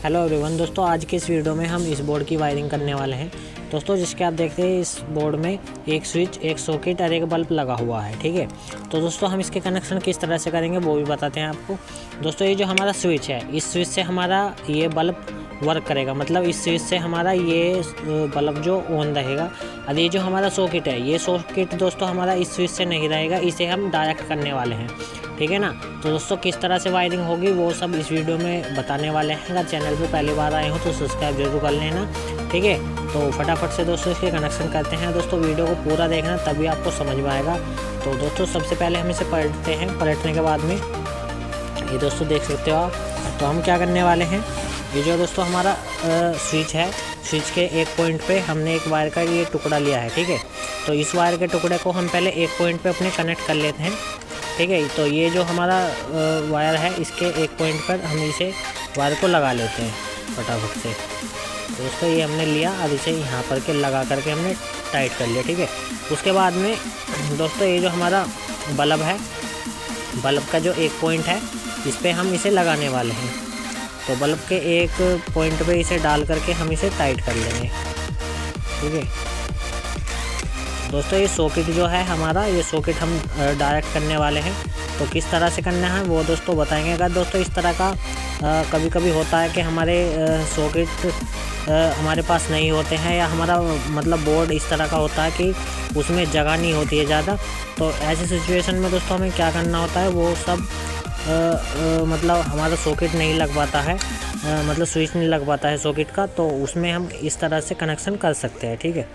Hello everyone दोस्तों, आज के इस वीडियो में हम इस बोर्ड की वायरिंग करने वाले हैं दोस्तों। जिसके आप देखते हैं इस बोर्ड में एक स्विच, एक सॉकेट और एक बल्ब लगा हुआ है। ठीक है, तो दोस्तों हम इसके कनेक्शन किस तरह से करेंगे वो भी बताते हैं आपको। दोस्तों ये जो हमारा स्विच है, इस स्विच से हमारा ये बल्ब वर्क करेगा, मतलब इस स्विच से हमारा ये बल्ब जो ऑन रहेगा। और ये जो हमारा सॉकेट है, ये सॉकेट दोस्तों हमारा इस स्विच से नहीं रहेगा, इसे हम डायरेक्ट करने वाले हैं। ठीक है ना। तो दोस्तों किस तरह से वायरिंग होगी वो सब इस वीडियो में बताने वाले हैं। अगर चैनल पे पहली बार आए हो तो सब्सक्राइब जरूर कर लेना। ठीक है, तो फटाफट से दोस्तों इसके कनेक्शन करते हैं। दोस्तों वीडियो को पूरा देखना तभी आपको समझ में आएगा। तो दोस्तों सबसे पहले हम इसे पलटते हैं। पलटने के बाद में ये दोस्तों देख सकते हो आप। तो हम क्या करने वाले हैं, ये जो दोस्तों हमारा स्विच है, स्विच के एक पॉइंट पे हमने एक वायर का ये टुकड़ा लिया है। ठीक है, तो इस वायर के टुकड़े को हम पहले एक पॉइंट पे अपने कनेक्ट कर लेते हैं। ठीक है, तो ये जो हमारा वायर है, इसके एक पॉइंट पर हम इसे वायर को लगा लेते हैं फटाफट से। तो दोस्तों ये हमने लिया और इसे यहाँ पर के लगा करके हमने टाइट कर लिया। ठीक है, उसके बाद में दोस्तों ये जो हमारा बल्ब है, बल्ब का जो एक पॉइंट है, इस पर हम इसे लगाने वाले हैं। तो बल्ब के एक पॉइंट पे इसे डाल करके हम इसे टाइट कर लेंगे। ठीक है दोस्तों, ये सॉकेट जो है हमारा, ये सॉकेट हम डायरेक्ट करने वाले हैं। तो किस तरह से करना है वो दोस्तों बताएंगे। अगर दोस्तों इस तरह का कभी कभी होता है कि हमारे सॉकेट हमारे पास नहीं होते हैं, या हमारा मतलब बोर्ड इस तरह का होता है कि उसमें जगह नहीं होती है ज़्यादा, तो ऐसी सिचुएशन में दोस्तों हमें क्या करना होता है, वो सब मतलब हमारा सॉकेट नहीं लग पाता है, मतलब स्विच नहीं लग पाता है सॉकेट का, तो उसमें हम इस तरह से कनेक्शन कर सकते हैं। ठीक है,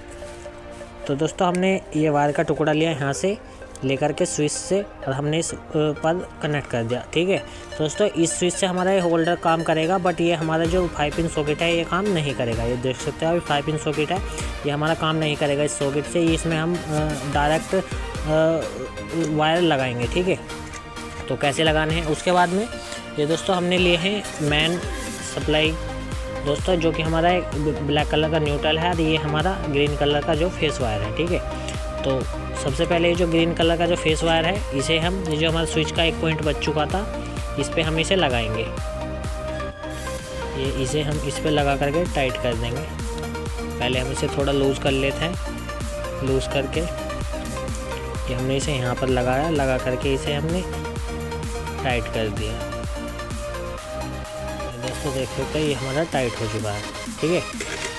तो दोस्तों हमने ये वायर का टुकड़ा लिया यहाँ से लेकर के स्विच से, और हमने इस पर कनेक्ट कर दिया। ठीक है, तो दोस्तों इस स्विच से हमारा ये होल्डर काम करेगा, बट ये हमारा जो 5 पिन सॉकेट है ये काम नहीं करेगा। ये देख सकते हो अभी 5 पिन सॉकेट है, ये हमारा काम नहीं करेगा इस सॉकेट से। इसमें हम डायरेक्ट वायर लगाएंगे। ठीक है, तो कैसे लगाने हैं उसके बाद में ये दोस्तों हमने लिए हैं मेन सप्लाई दोस्तों, जो कि हमारा एक ब्लैक कलर का न्यूट्रल है, और ये हमारा ग्रीन कलर का जो फेस वायर है। ठीक है, तो सबसे पहले ये जो ग्रीन कलर का जो फेस वायर है, इसे हम, ये जो हमारा स्विच का एक पॉइंट बच चुका था, इस पे हम इसे लगाएंगे। ये इसे हम इस पे लगा करके टाइट कर देंगे। पहले हम इसे थोड़ा लूज़ कर लेते हैं। लूज़ करके ये हमने इसे यहाँ पर लगाया, लगा करके इसे हमने टाइट कर दिया। दोस्तों देख सकते हैं ये हमारा टाइट हो चुका है। ठीक है,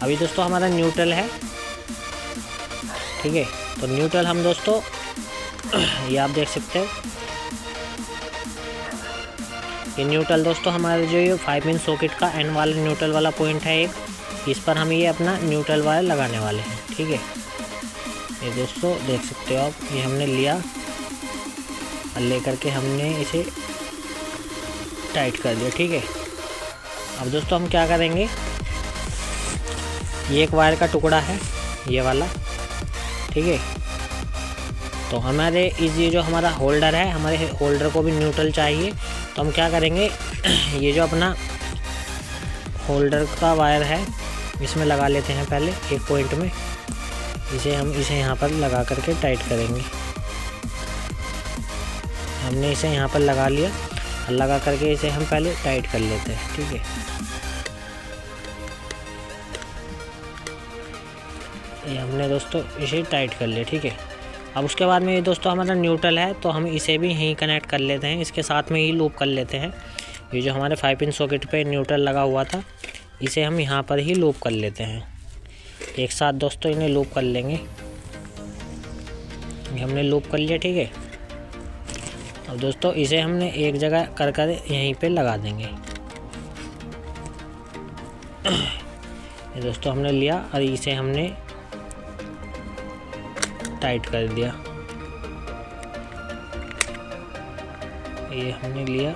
अभी दोस्तों हमारा न्यूट्रल है। ठीक है, तो न्यूट्रल हम दोस्तों ये आप देख सकते हैं, ये न्यूट्रल दोस्तों हमारे जो ये 5 पिन सॉकेट का एंड वाला न्यूट्रल वाला पॉइंट है एक, इस पर हम ये अपना न्यूट्रल वायर लगाने वाले हैं। ठीक है, ये दोस्तों देख सकते हो आप, ये हमने लिया और लेकर के हमने इसे टाइट कर दिया। ठीक है, अब दोस्तों हम क्या करेंगे, ये एक वायर का टुकड़ा है ये वाला। ठीक है, तो हमारे ये जो हमारा होल्डर है, हमारे होल्डर को भी न्यूट्रल चाहिए। तो हम क्या करेंगे, ये जो अपना होल्डर का वायर है, इसमें लगा लेते हैं पहले एक पॉइंट में। इसे हम यहाँ पर लगा करके टाइट करेंगे। हमने इसे यहाँ पर लगा लिया, लगा करके इसे हम पहले टाइट कर लेते हैं। ठीक है, ये हमने दोस्तों इसे टाइट कर लिया। ठीक है, अब उसके बाद में ये दोस्तों हमारा न्यूट्रल है, तो हम इसे भी यहीं कनेक्ट कर लेते हैं, इसके साथ में ही लूप कर लेते हैं। ये जो हमारे 5 पिन सॉकेट पे न्यूट्रल लगा हुआ था, इसे हम यहाँ पर ही लूप कर लेते हैं एक साथ। दोस्तों इन्हें लूप कर लेंगे, ये हमने लूप कर लिया। ठीक है, अब दोस्तों इसे हमने एक जगह कर कर यहीं पे लगा देंगे। ये दोस्तों हमने लिया और इसे हमने टाइट कर दिया। ये हमने लिया,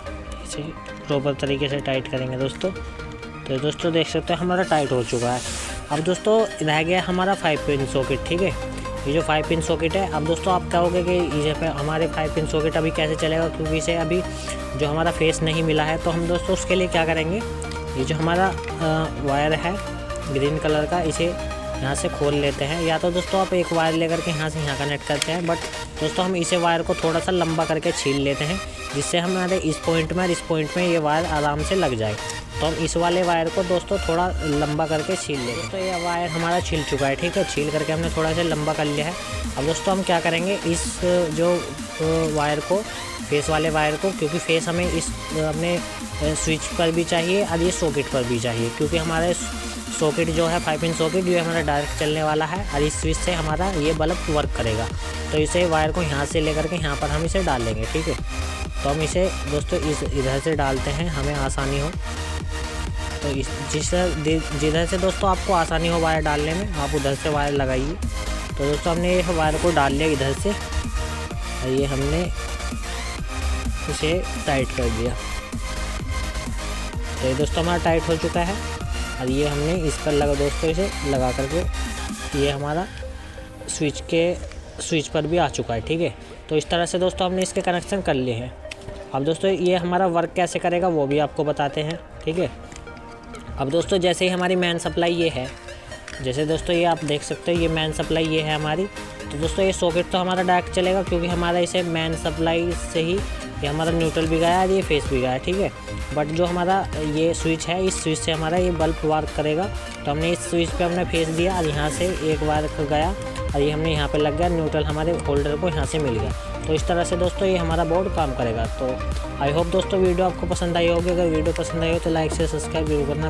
इसे प्रॉपर तरीके से टाइट करेंगे दोस्तों। तो दोस्तों देख सकते हो हमारा टाइट हो चुका है। अब दोस्तों रह गया हमारा 5 पिन सॉकेट। ठीक है, ये जो 5 पिन सॉकेट है, अब दोस्तों आप कहोगे कि इसे पे हमारे 5 पिन सॉकेट अभी कैसे चलेगा, क्योंकि इसे अभी जो हमारा फेस नहीं मिला है। तो हम दोस्तों उसके लिए क्या करेंगे, ये जो हमारा वायर है ग्रीन कलर का, इसे यहाँ से खोल लेते हैं। या तो दोस्तों आप एक वायर लेकर के यहाँ से यहाँ कनेक्ट करते हैं, बट दोस्तों हम इसे वायर को थोड़ा सा लंबा करके छील लेते हैं, जिससे हमारे इस पॉइंट में और इस पॉइंट में ये वायर आराम से लग जाए। तो हम इस वाले वायर को दोस्तों थोड़ा लंबा करके छील लेंगे। दोस्तों ये वायर हमारा छिल चुका है, ठीक है, छील करके हमने थोड़ा सा लंबा कर लिया है। अब दोस्तों हम क्या करेंगे, इस जो वायर को, फेस वाले वायर को, क्योंकि फेस हमें इस अपने स्विच पर भी चाहिए और ये सॉकेट पर भी चाहिए, क्योंकि हमारे सॉकेट जो है 5 पिन सॉकेट ये हमारा डायरेक्ट चलने वाला है और इस स्विच से हमारा ये बल्ब वर्क करेगा। तो इसे वायर को यहाँ से लेकर के यहाँ पर हम इसे डाल लेंगे, ठीक है। तो हम इसे दोस्तों इधर से डालते हैं, हमें आसानी हो। तो जिधर से दोस्तों आपको आसानी हो वायर डालने में, आप उधर से वायर लगाइए। तो दोस्तों हमने ये वायर को डाल लिया इधर से और ये हमने इसे टाइट कर दिया। तो ये दोस्तों हमारा टाइट हो चुका है और ये हमने इस पर लगा दोस्तों, इसे लगा करके ये हमारा स्विच पर भी आ चुका है, ठीक है। तो इस तरह से दोस्तों हमने इसके कनेक्शन कर लिए हैं। अब दोस्तों ये हमारा वर्क कैसे करेगा वो भी आपको बताते हैं, ठीक है। अब दोस्तों जैसे ही हमारी मेन सप्लाई ये है, जैसे दोस्तों ये आप देख सकते हो ये मेन सप्लाई ये है हमारी। तो दोस्तों ये सॉकेट तो हमारा डायरेक्ट चलेगा, क्योंकि हमारा इसे मेन सप्लाई से ही ये हमारा न्यूट्रल भी गया और ये फेस भी गया है, ठीक है। बट जो हमारा ये स्विच है, इस स्विच से हमारा ये बल्ब वर्क करेगा। तो हमने इस स्विच पे हमने फेस दिया और यहाँ से एक वायर गया और ये हमने यहाँ पे लग गया, न्यूट्रल हमारे होल्डर को यहाँ से मिल गया। तो इस तरह से दोस्तों ये हमारा बोर्ड काम करेगा। तो आई होप दोस्तों वीडियो आपको पसंद आई होगी। अगर वीडियो पसंद आई हो तो लाइक से सब्सक्राइब जरूर करना।